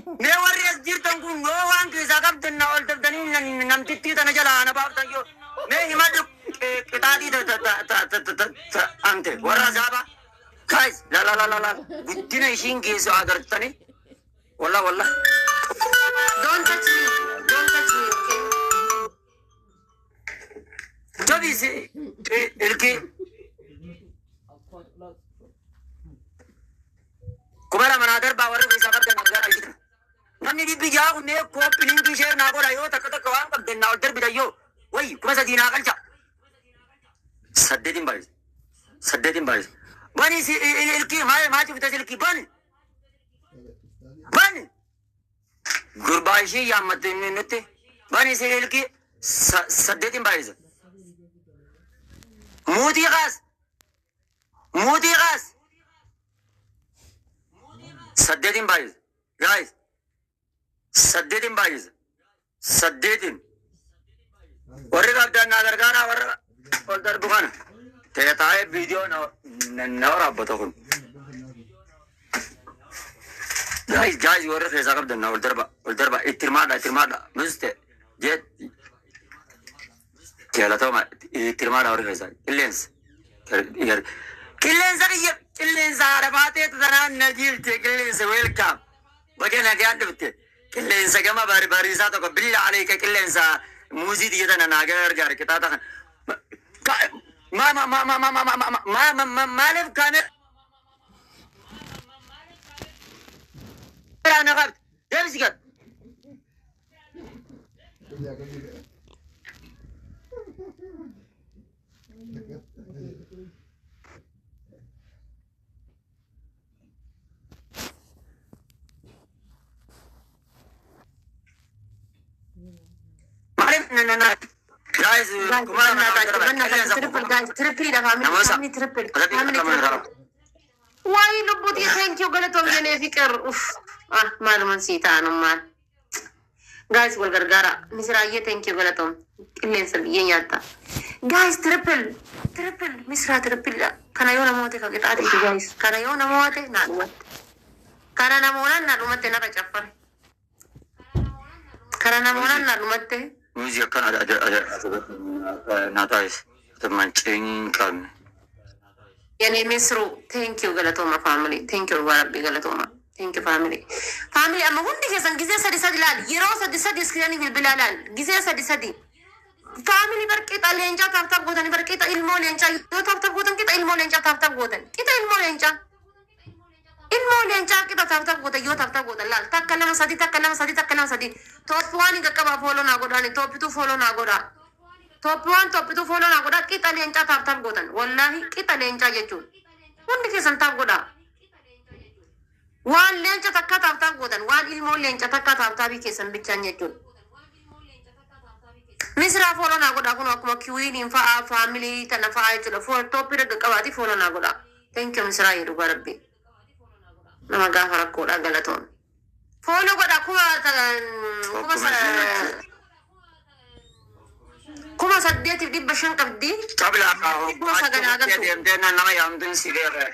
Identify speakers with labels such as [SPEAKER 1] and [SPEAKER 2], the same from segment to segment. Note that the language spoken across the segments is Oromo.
[SPEAKER 1] warri jirtan kun yoo waan keessaa qabdan na ol dabdanii namtittii tana jala ana baaftan yoo mee himadhu qixaaxii ante warra zaaba guys la guddina ishiin keessu agartanii walla don't touch me okay jabisi ilki kumara manadar bawarri bisa qabdan agara ilki namni dibbi jaa kunne koppiliin ki share na goda yoo takka waan qabdan na order bidayo way kuma sadina qalcha saddeetin baay'is bani si ilki maa cufta silki bani gurbaashi yaammatte nutti bani si ilki saddeetin baay'is muutii qaas saddeetin baay'is guys saddeetin baay'is saddeetin warri qabdan na gargaara warra ol darbu kana teetaa'ee viidiyoo na waraabata kun guys warri keessaa qabdan na ol darba itti hirmaadha miste jeet keelatooma itti hirmaadha warri keessaa qilleensa haadha baateetu tanaan na jiilte qilleensa weelkaam bakee nagaan dhufte qilleensa gama bariisaa tokko billa aleeka qilleensa muuzii diyyatana naa gargaare qixaata kan maaliif kana ana qabt deebisi gad maaliif nana guys why lubut ya thank you galatom jene fikir maluman sita anuman guys wal gargara misra ye thank you galatom killen sal ye nyata guys triple misra triple kana yo namote ka gita ati guys kana yo namote na dumat kana namonan na dumat na kachapar kana namonan na dumat music kan ada natais termancing kan yani misru thank you galatoma family thank you warabbi galatoma thank you family amma hundi kesan gize sadi lal yero sadi screening bilal gize sadi family barqita lenja tap godan barqita ilmo lenja yo tap godan kita ilmo lenja tap godan kita ilmo lenja kita tap godan yo tap godan lal takkalama sadi top 1 gakaba follow na godani top 2 follow na goda top 1 top 2 follow na goda kita lenja tap godan wallahi kita lenja jechu hundi kesan tap goda wan lenja takka tap godan wan ilmo lenja takka tap kesan bican jechu misra follow na goda kuno kuma kiwini fa family tanafa jechu follow top ira gakabati follow na goda thank you misra yiru rabbi nama gafara koda galaton follow goda kuma saddeeti dibba shan qabdi qabla kuma sagana deemtena nama yaamtu sireere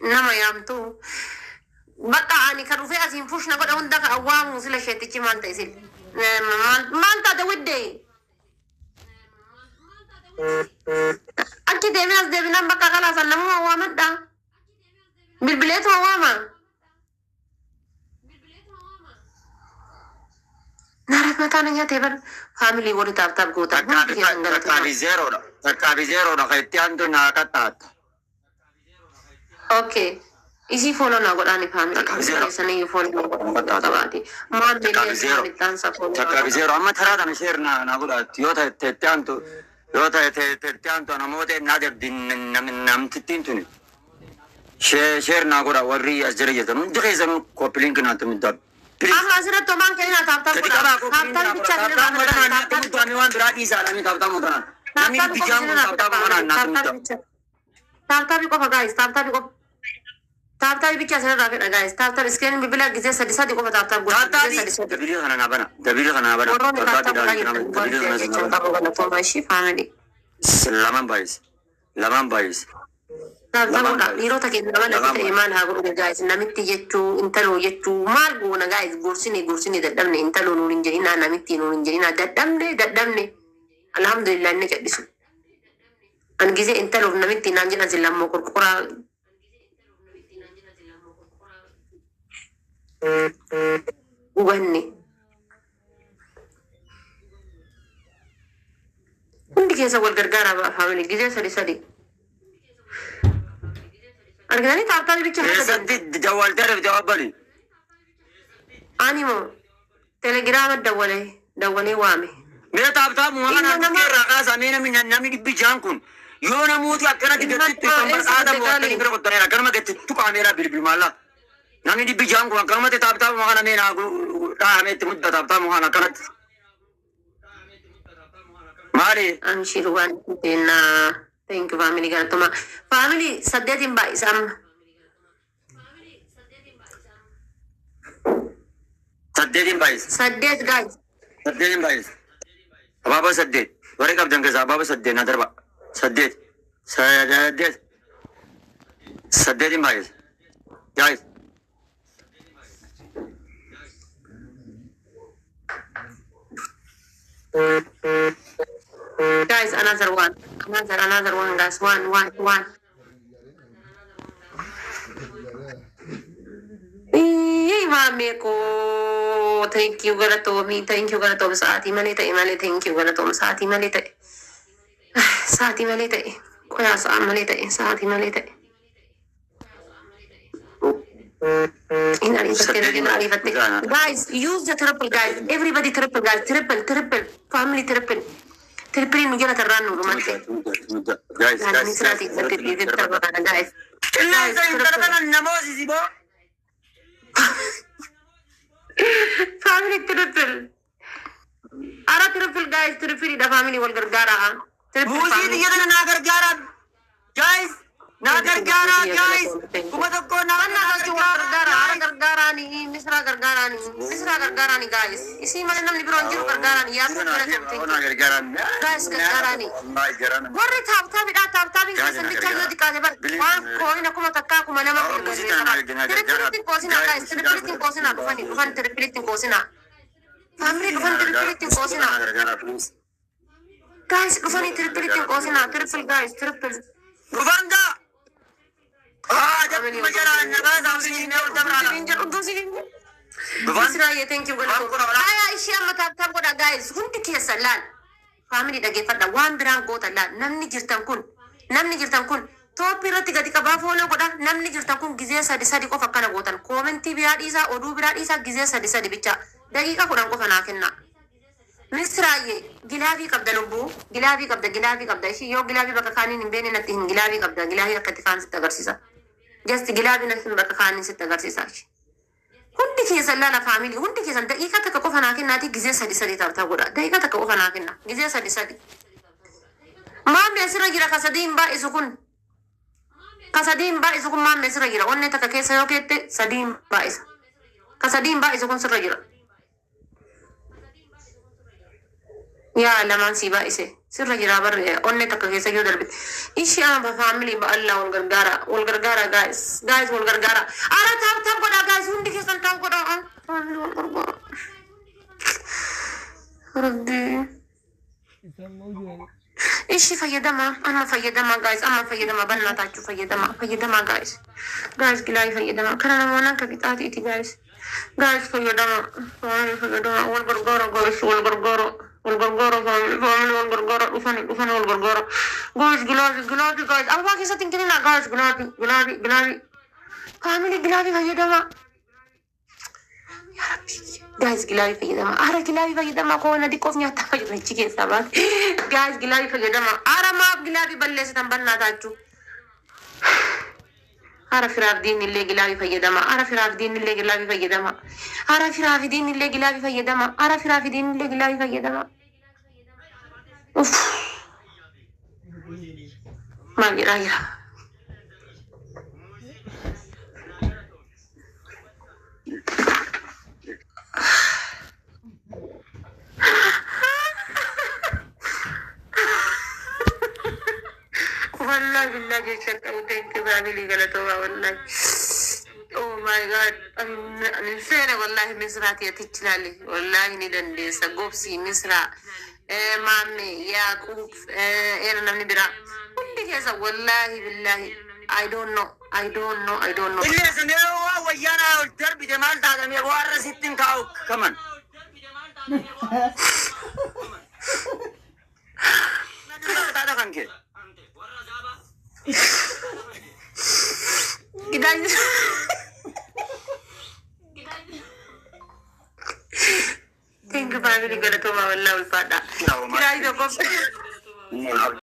[SPEAKER 1] nama yaamtu bakka ani kan ufe asin fushna goda hunda ka awamu sila shetichi manta isil manta da widde akki deeminas bakka kala sannamu awamadda bilbileetu awama narat matanya tebal family wodi tap gota takkabi zero da kaytian tu na katat okay isi follow na godani family sani follow tabati ma bele tansa follow takkabi zero amma tarada na share na goda yota tettanto na mode na de nam titintu share na goda warri asjere yetan dikhaizan copy-link na tumida amma asira to man kena tap bicha kena wan beradi salami tap mutana nami bijam tap mana na tap ko guys tap bicha sira rafe guys tap screen bibila gize sadi ko tap go video kana bana family laman boys Yeroo takee nama natti maal haa godhu gaayis namitti jechuu intaloo jechuu maal goona gaayis gorsine dadhabne intaloo nuun hin jedhinaa namitti nuun hin jedhinaa dadhabne alhamdulillah inni cadhisu. An gisee intaloof namitti naan jedhan sila ammoo qorqoraa hubanne. Hundi keessa wal gargaaraa faamilii gisee sadi. Argitanii taaptaa bicha
[SPEAKER 2] keessatti jawwalteedhaaf jawaabani.
[SPEAKER 1] Ani moo telegiraama dawwalee waame.
[SPEAKER 2] Mee taaptaa muhammad irraa kaasamee namni dhibbichaan kun yoo namooti akkanatti gattitti kan barbaadamu akkanii bira qottanii akkanuma gattitti kaameeraa bilbilmaallaa. Namni dhibbichaan kun akkanumatti taaptaa muhammad mee naa dhaameetti mudda taaptaa muhammad akkanatti. Maali?
[SPEAKER 1] Anshiru waan teenaa. Thank you family galatoma. Family saddeetiin baay'isa amma.
[SPEAKER 2] Saddeetiin baay'isa.
[SPEAKER 1] Saddeet guys.
[SPEAKER 2] Saddeetiin baay'isa. Abaaboo saddeet. Warri qabdan keessaa abaaboo saddeet na darba. Saddeet. Saddeetiin baay'isa. Guys.
[SPEAKER 1] Guys, another one, guys. One. Mami ko, thank you galatomi, saati mali ta'e, thank you galatomi, saati mali ta'e. Qoyaa sa'a mali ta'e, saati mali ta'e. Guys, use the triple, guys. Everybody triple, guys. Triple. Family triple. Triple nu jala terran nu rumate.
[SPEAKER 2] Guys.
[SPEAKER 1] Family triple. Ara triple, guys. Triple da family wal gargara.
[SPEAKER 2] Buusi dia dengan nagar garan. Guys. Nagar gara guys. Kuma tokko
[SPEAKER 1] gargara ni misra gargara ni guys. Isi malee namni biroo jiru gargara ni yaa guys gargara ni. Warri taaptaa keessa bicha yoo diqaate bar waan koina kuma takkaa kuma nama triplitin koosina guys triplitin koosina dhufan triplitin koosina family dhufan triplitin koosina guys dhufani triplitin koosina triple guys triple
[SPEAKER 2] Rufanga. Jadi majalah naga sampai
[SPEAKER 1] thank you Aya ishia matab goda guys hundi keessa laal family dhageeffadha waan biraan goota laal namni jirtan kun tooppi irratti gadi qabaa fooloo godha namni jirtan kun gizee sadi qofa akkana gootan koomentii biraa dhiisaa oduu biraa dhiisaa gizee sadi bicha daqiiqa 10 qofa naa kenna. Misraaye gilaabii qabda lubbuu gilaabii qabda ishii yoo gilaabii bakka kaaniin hin beene natti hin gilaabii qabda gilaabii akka itti kaan sitti agarsiisa. Just gilaabii natti bakka kaaniin sitti agarsiisa. Hundi keessa laala faamilii hundi keessa daqiiqa takka qofa naa kennaati gizee sadi taaptaa godha daqiiqa takka qofa naa kenna gizee sadi. Maamni asirra jira kasadiin baay'isu kun maamni asirra jira onnee takka keessa yoo keette sadiin baay'isa kasadiin baay'isu kun sirra jira. Ya laman si baise sirra jira bar onne takka keessa yoo darbite ishi ama family ba Allah wal gargara guys wal gargara ara tap goda guys hundi keessa tap goda family wal gargara rabbi ishi fayyadama guys banna taachu fayyadama guys gilai fayyadama kana namoota akka bitaati iti guys fayyadama wal gargara guys wal gargara family wal gargara ufani wal gargara guys gilabi guys apa kisah tinggalin nak guys gilabi family gilabi fayyadama ya rabbi guys gilabi fayyadama ara gilabi fayyadama ko na dikof nyata fayyadama chicken sabat guys gilabi fayyadama ara maaf gilabi balle sitan banna taachu ara firaaf diin illee gilabi fayyadama ara firaaf diin illee gilabi fayyadama Magira. والله بالله جيتك أوتين كبابي قالتوا والله Oh my God! نسينا والله مصراتي تجلالي والله ندندي سقوبسي مصرا مامي ياكوب أنا نبرا كل كذا والله بالله I don't know.
[SPEAKER 2] اللي سمعوا ويانا الدرب جمال هذا مي وارا ستين كاو كمان هذا كان كده
[SPEAKER 1] كده Thank you, family. Gonna come out and love Fada.